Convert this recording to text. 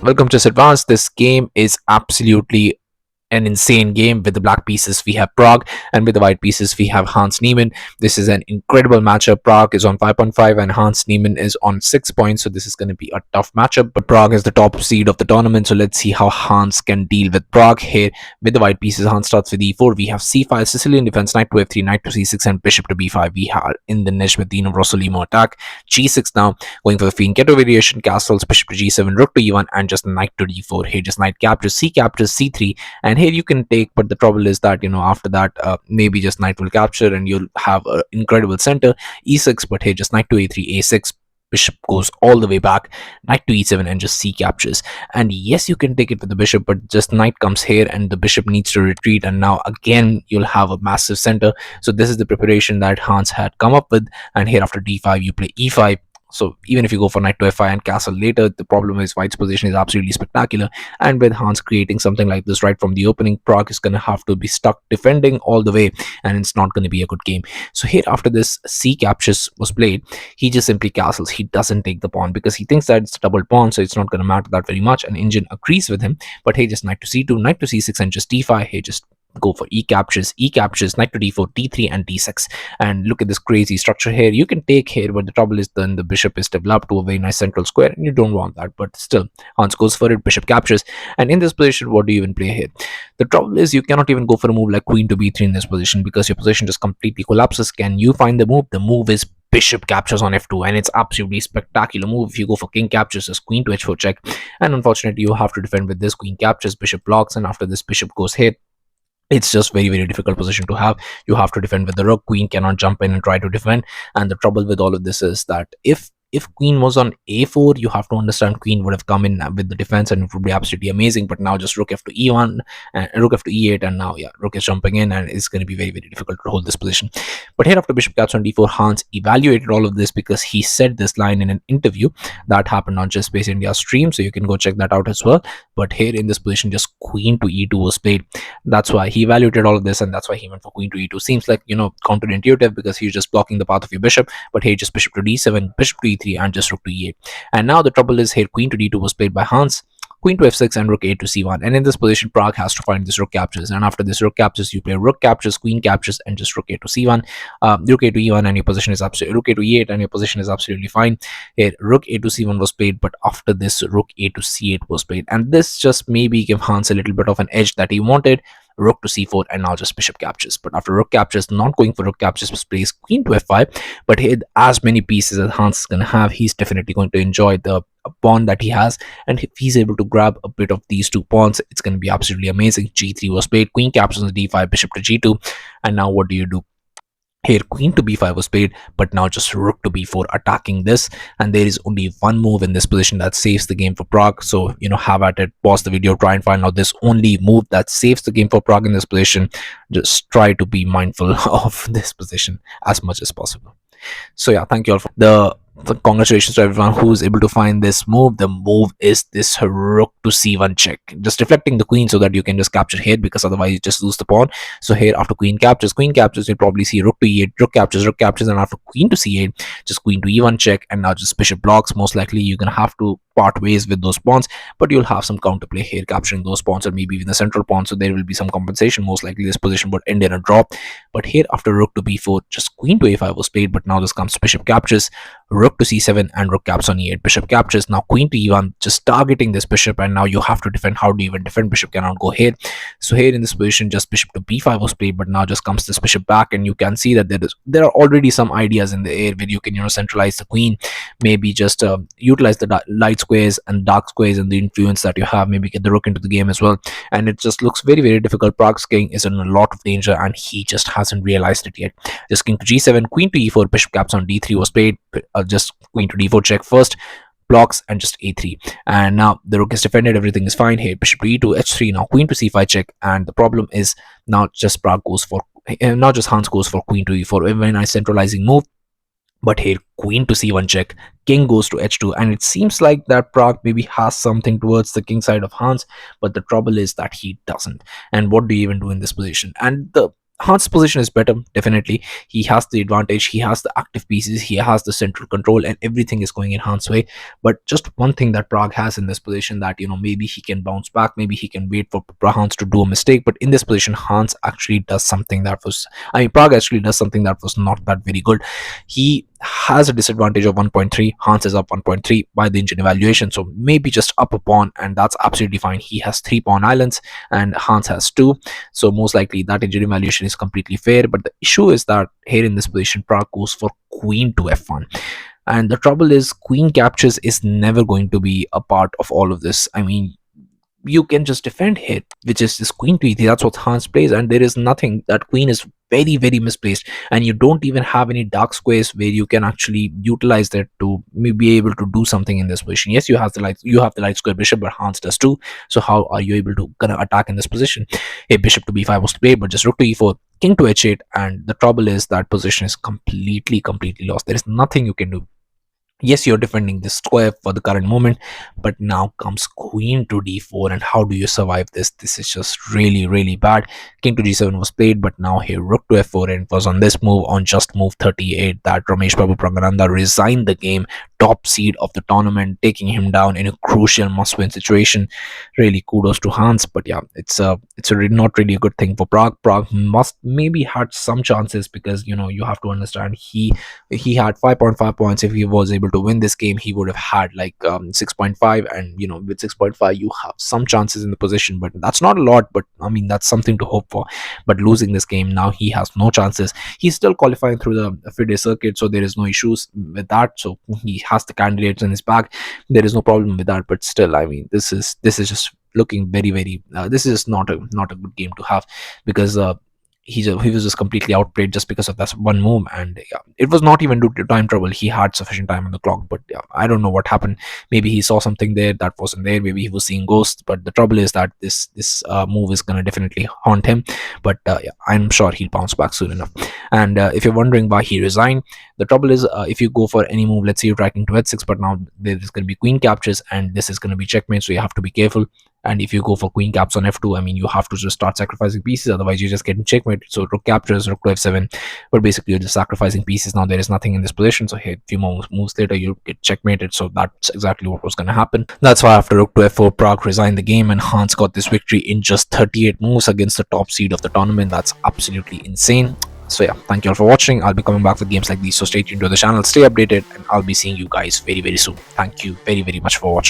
welcome to Advanced. This game is absolutely an insane game. With the black pieces we have Pragg, and with the white pieces we have Hans Niemann. This is an incredible matchup. Pragg is on 5.5 and Hans Niemann is on 6 points, so this is going to be a tough matchup, but Pragg is the top seed of the tournament, so let's see how Hans can deal with Pragg here. With the white pieces, Hans starts with e4. We have c5, Sicilian defense, knight to f3, knight to c6, and bishop to b5. We are in the niche with the Rosolimo attack. g6 now, going for the fianchetto variation, castles, bishop to g7, rook to e1, and just knight to d4. Here just knight captures, c3, and here you can take, but the trouble is that after that maybe just knight will capture and you'll have an incredible center. e6, but here just knight to a3, a6, bishop goes all the way back, knight to e7, and just c captures. And yes, you can take it with the bishop, but just knight comes here and the bishop needs to retreat, and now again you'll have a massive center. So this is the preparation that Hans had come up with, and here after d5 you play e5. So even if you go for knight to f5 and castle later, the problem is white's position is absolutely spectacular, and with Hans creating something like this right from the opening, Pragg is going to have to be stuck defending all the way, and it's not going to be a good game. So here after this c captures was played, he just simply castles. He doesn't take the pawn because he thinks that it's a double pawn, so it's not going to matter that very much, and Engine agrees with him. But hey, just knight to c2, knight to c6, and just d5. Hey, just go for e captures, knight to d4, d3, and d6. And look at this crazy structure here. You can take here, but the trouble is then the bishop is developed to a very nice central square, and you don't want that. But still, Hans goes for it, bishop captures, and in this position, what do you even play here? The trouble is you cannot even go for a move like queen to b3 in this position because your position just completely collapses. Can you find the move? The move is bishop captures on f2, and it's absolutely spectacular move. If you go for king captures, just queen to h4 check, and unfortunately you have to defend with this. Queen captures, bishop blocks, and after this bishop goes here. It's just very difficult position to have. You have to defend with the rook. Queen cannot jump in and try to defend, and the trouble with all of this is that if queen was on a4, you have to understand queen would have come in with the defense and it would be absolutely amazing. But now just rook f to e1 and rook f to e8, and now rook is jumping in, and it's going to be very difficult to hold this position. But here after bishop captures on d4, Hans evaluated all of this because he said this line in an interview that happened on Chess Base India stream, so you can go check that out as well. But here in this position, just queen to e2 was played. That's why he evaluated all of this, and that's why he went for queen to e2. Seems like counterintuitive because he's just blocking the path of your bishop, but here just bishop to d7, bishop to e3, and just rook to e8. And now the trouble is here queen to d2 was played by Hans, queen to f6, and rook 8 to c1. And in this position, Pragg has to find this rook captures, and after this rook captures, you play rook captures, queen captures, and just rook 8 to c1, rook 8 to e1, and your position is absolutely rook 8 to e8, and your position is absolutely fine. Here rook 8 to c1 was played, but after this rook 8 to c8 was played, and this just maybe give Hans a little bit of an edge that he wanted. Rook to c4, and now just bishop captures. But after rook captures, not going for rook captures, plays queen to f5. But here, as many pieces as Hans is going to have, he's definitely going to enjoy the pawn that he has, and if he's able to grab a bit of these two pawns, it's going to be absolutely amazing. g3 was played, queen captures on d5, bishop to g2, and now what do you do? Here queen to b5 was played, but now just rook to b4 attacking this, and there is only one move in this position that saves the game for Pragg. So have at it, pause the video, try and find out this only move that saves the game for Pragg in this position. Just try to be mindful of this position as much as possible. So yeah, thank you all for congratulations to everyone who's able to find this move. The move is this rook to c1 check, just reflecting the queen so that you can just capture here, because otherwise you just lose the pawn. So here after queen captures, you'll probably see rook to e8, rook captures, and after queen to c8, just queen to e1 check, and now just bishop blocks. Most likely you're gonna have to part ways with those pawns, but you'll have some counterplay here capturing those pawns, or maybe even the central pawn, so there will be some compensation. Most likely this position would end in a draw. But here after rook to b4, just queen to a5 was played, but now this comes bishop captures, rook to c7, and rook caps on e8, bishop captures, now queen to e1, just targeting this bishop, and now you have to defend. How do you even defend? Bishop cannot go here. So here in this position, just bishop to b5 was played, but now just comes this bishop back, and you can see that there are already some ideas in the air where you can centralize the queen, maybe just utilize the light squares and dark squares and the influence that you have, maybe get the rook into the game as well, and it just looks very difficult. Pragg's king is in a lot of danger, and he just hasn't realized it yet. Just king to g7, queen to e4, bishop caps on d3 was played, just queen to d4 check first, blocks, and just a3, and now the rook is defended, everything is fine. Here bishop to e2, h3, now queen to c5 check, and the problem is now just Pragg goes for Hans goes for queen to e4, a very nice centralizing move. But here queen to c1 check, king goes to h2, and it seems like that Pragg maybe has something towards the king side of Hans, but the trouble is that he doesn't. And what do you even do in this position? And the Hans' position is better, definitely. He has the advantage, he has the active pieces, he has the central control, and everything is going in Hans' way. But just one thing that Pragg has in this position, that maybe he can bounce back, maybe he can wait for Hans to do a mistake. But in this position, Hans actually does something that was, I mean, Pragg actually does something that was not that very good. He has a disadvantage of 1.3. Hans is up 1.3 by the engine evaluation, so maybe just up a pawn, and that's absolutely fine. He has 3 pawn islands, and Hans has 2, so most likely that engine evaluation is completely fair. But the issue is that here in this position, Pragg goes for queen to f1, and the trouble is queen captures is never going to be a part of all of this. I mean, you can just defend here, which is this queen to e3. That's what Hans plays, and there is nothing. That queen is very, very misplaced, and you don't even have any dark squares where you can actually utilize that to be able to do something in this position. Yes, you have the light square bishop, but Hans does too. So how are you able to gonna attack in this position? A bishop to b5 was played, but just rook to e4, king to h8, and the trouble is that position is completely lost. There is nothing you can do. Yes, you're defending this square for the current moment, but now comes queen to d4, and how do you survive this? This is just really bad. King to g7 was played, but now here rook to f4, and it was on this move, on just move 38, that Ramesh Babu Praggnanandhaa resigned the game, top seed of the tournament, taking him down in a crucial must-win situation. Really kudos to Hans. But yeah, it's not really a good thing for Pragg. Pragg must maybe had some chances, because you have to understand, he had 5.5 points. If he was able to win this game, he would have had like 6.5, and with 6.5 you have some chances in the position, but that's not a lot. But I mean, that's something to hope for. But losing this game, now he has no chances. He's still qualifying through the FIDE circuit, so there is no issues with that. So he has the candidates in his back, there is no problem with that. But still, I mean, this is just looking very this is not a good game to have, because he was just completely outplayed just because of that one move. And yeah, it was not even due to time trouble. He had sufficient time on the clock, but yeah, I don't know what happened. Maybe he saw something there that wasn't there, maybe he was seeing ghosts. But the trouble is that this move is going to definitely haunt him. But yeah, I'm sure he'll bounce back soon enough. And if you're wondering why he resigned, the trouble is, if you go for any move, let's say you're tracking to h6, but now there's going to be queen captures, and this is going to be checkmate, so you have to be careful. And if you go for queen caps on f2, I mean, you have to just start sacrificing pieces, otherwise you just get checkmate. So rook captures, rook to f7, but basically you're just sacrificing pieces. Now there is nothing in this position, so here a few moves later you get checkmated. So that's exactly what was going to happen. That's why after rook to f4, Pragg resigned the game, and Hans got this victory in just 38 moves against the top seed of the tournament. That's absolutely insane. So yeah, thank you all for watching. I'll be coming back with games like these, so stay tuned to the channel, stay updated, and I'll be seeing you guys very soon. Thank you very much for watching.